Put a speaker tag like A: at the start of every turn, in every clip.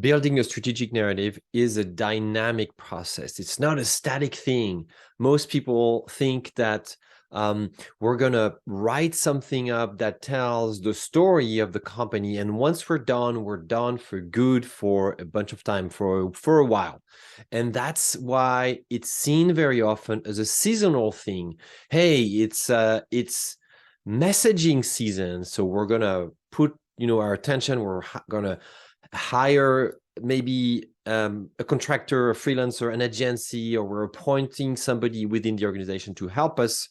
A: Building a strategic narrative is a dynamic process. It's not a static thing. Most people think that we're going to write something up that tells the story of the company. And once we're done for good for a bunch of time, for a while. And that's why it's seen very often as a seasonal thing. Hey, it's messaging season. So we're going to put, our attention, we're going to hire maybe a contractor, a freelancer, an agency, or we're appointing somebody within the organization to help us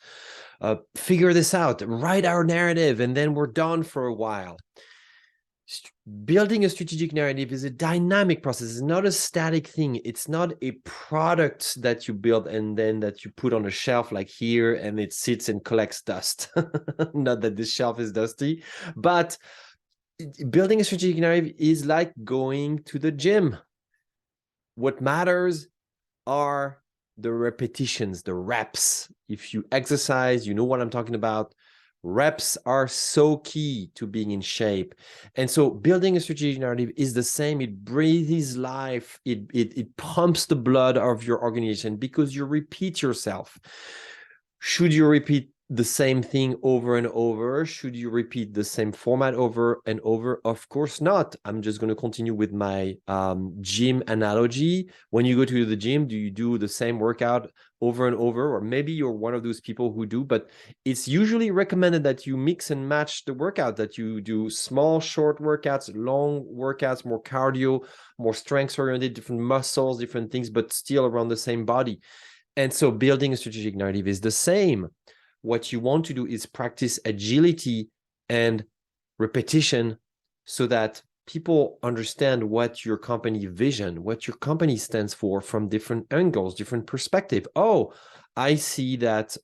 A: figure this out, write our narrative, and then we're done for a while. Building a strategic narrative is a dynamic process. It's not a static thing. It's not a product that you build and then that you put on a shelf like here and it sits and collects dust. Not that this shelf is dusty, but building a strategic narrative is like going to the gym. What matters are the repetitions, the reps. If you exercise, you know what I'm talking about. Reps are so key to being in shape. And so building a strategic narrative is the same. It breathes life. It pumps the blood of your organization because you repeat yourself. Should you repeat the same thing over and over? Should you repeat the same format over and over? Of course not. I'm just going to continue with my gym analogy. When you go to the gym, do you do the same workout over and over? Or maybe you're one of those people who do, but it's usually recommended that you mix and match the workout, that you do small, short workouts, long workouts, more cardio, more strength oriented, different muscles, different things, but still around the same body. And so building a strategic narrative is the same. What you want to do is practice agility and repetition so that people understand what your company vision, what your company stands for from different angles, different perspective. Oh, I see that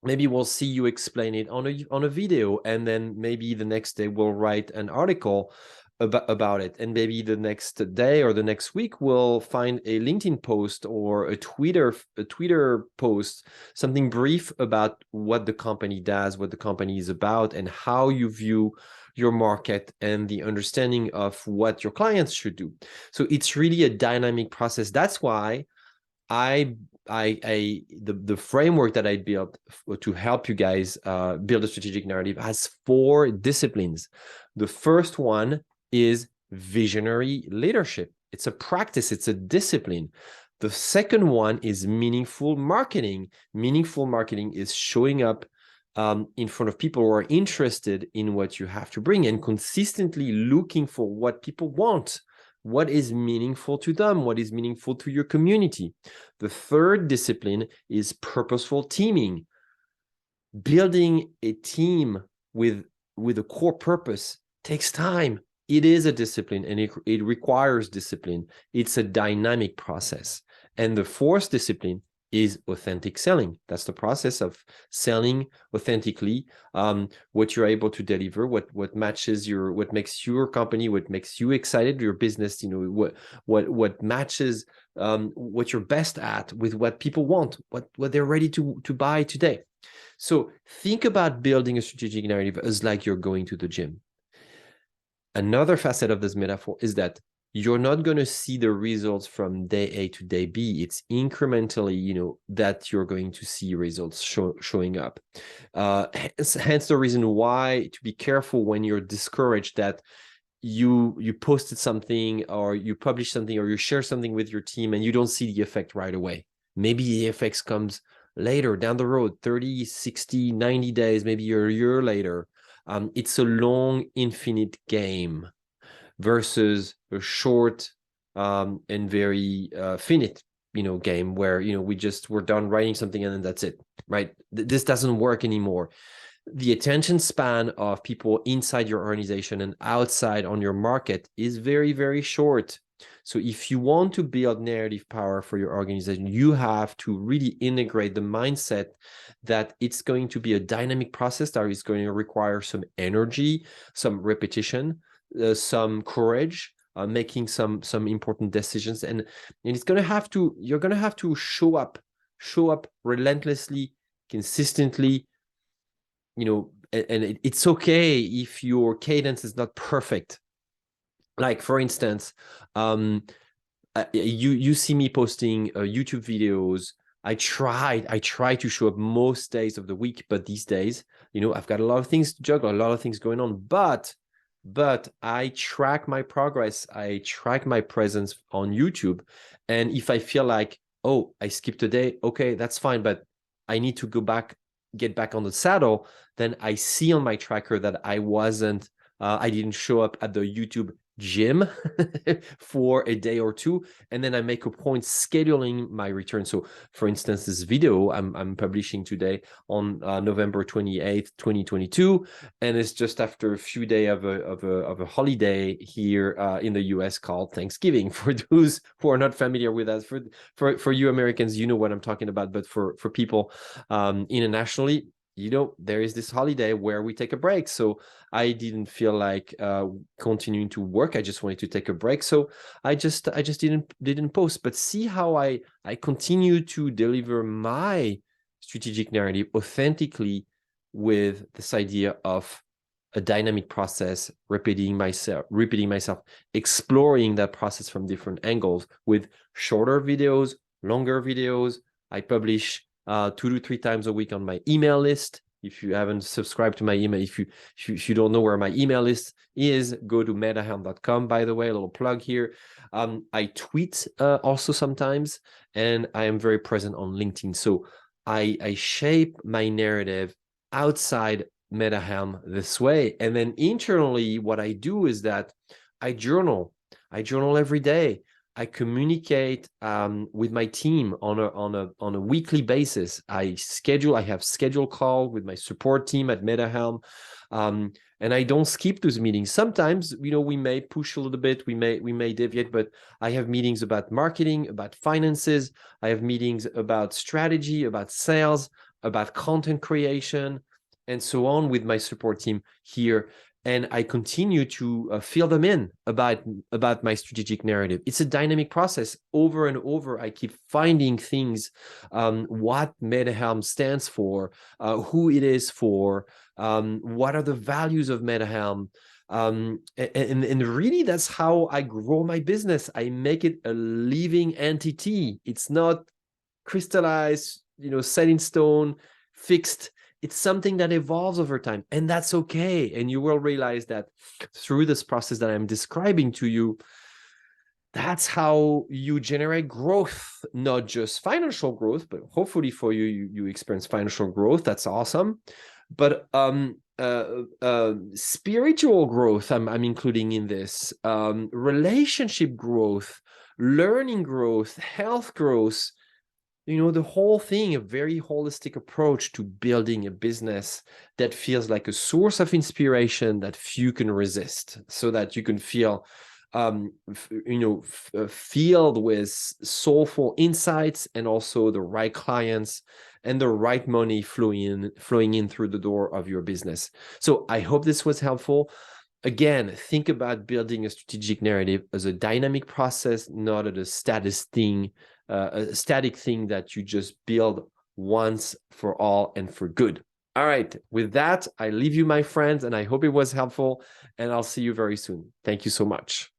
A: maybe we'll see you explain it on a video, and then maybe the next day we'll write an article about it, and maybe the next day or the next week we'll find a LinkedIn post or a Twitter post, something brief about what the company does, what the company is about, and how you view your market and the understanding of what your clients should do. So it's really a dynamic process. That's why the framework that I built to help you guys build a strategic narrative has 4 disciplines. The first one is visionary leadership. It's a practice, it's a discipline. The second one is meaningful marketing. Meaningful marketing is showing up in front of people who are interested in what you have to bring and consistently looking for what people want. What is meaningful to them? What is meaningful to your community? The third discipline is purposeful teaming. Building a team with a core purpose takes time. It is a discipline, and it requires discipline. It's a dynamic process. And the fourth discipline is authentic selling. That's the process of selling authentically what you're able to deliver, what matches what makes your company, what makes you excited, your business, what matches what you're best at with what people want, what they're ready to buy today. So think about building a strategic narrative as like you're going to the gym. Another facet of this metaphor is that you're not going to see the results from day A to day B. It's incrementally, that you're going to see results showing up. Hence the reason why to be careful when you're discouraged that you posted something or you publish something or you share something with your team and you don't see the effect right away. Maybe the effects comes later down the road, 30, 60, 90 days, maybe a year later. It's a long, infinite game versus a short and very finite, game where, we're done writing something and then that's it, right? This doesn't work anymore. The attention span of people inside your organization and outside on your market is very, very short. So if you want to build narrative power for your organization, you have to really integrate the mindset that it's going to be a dynamic process that is going to require some energy, some repetition, some courage, making some important decisions, and it's going to have to, you're going to have to show up relentlessly, consistently, and it's okay if your cadence is not perfect. Like for instance, you see me posting YouTube videos. I try to show up most days of the week, but these days, I've got a lot of things to juggle, a lot of things going on. But I track my progress. I track my presence on YouTube, and if I feel like, oh, I skipped a day, okay, that's fine, but I need to get back on the saddle. Then I see on my tracker that I didn't show up at the YouTube gym for a day or two, and then I make a point scheduling my return. So for instance, this video I'm publishing today on November 28th 2022, and it's just after a few days of a holiday here in the US called Thanksgiving. For those who are not familiar with that, for you Americans, you know what I'm talking about, but for people internationally, there is this holiday where we take a break. So I didn't feel like continuing to work. I just wanted to take a break. So I just didn't post. But see how I continue to deliver my strategic narrative authentically with this idea of a dynamic process, repeating myself, exploring that process from different angles with shorter videos, longer videos. I publish 2 to 3 times a week on my email list. If you haven't subscribed to my email, if you don't know where my email list is, go to metahelm.com. By the way, a little plug here. I tweet also sometimes, and I am very present on LinkedIn. So I shape my narrative outside MetaHelm this way. And then internally, what I do is that I journal. I journal every day. I communicate with my team on a weekly basis. I have scheduled call with my support team at MetaHelm, and I don't skip those meetings. Sometimes, we may push a little bit, we may deviate, but I have meetings about marketing, about finances. I have meetings about strategy, about sales, about content creation, and so on with my support team here. And I continue to fill them in about my strategic narrative. It's a dynamic process. Over and over, I keep finding things, what MetaHelm stands for, who it is for, what are the values of MetaHelm. And really, that's how I grow my business. I make it a living entity. It's not crystallized, set in stone, fixed. It's something that evolves over time, and that's okay. And you will realize that through this process that I'm describing to you, that's how you generate growth, not just financial growth, but hopefully for you experience financial growth. That's awesome. But spiritual growth, I'm including in this, relationship growth, learning growth, health growth. The whole thing, a very holistic approach to building a business that feels like a source of inspiration that few can resist, so that you can feel, filled with soulful insights, and also the right clients and the right money flowing in through the door of your business. So I hope this was helpful. Again, think about building a strategic narrative as a dynamic process, not as a static thing that you just build once for all and for good. All right, with that, I leave you, my friends, and I hope it was helpful, and I'll see you very soon. Thank you so much.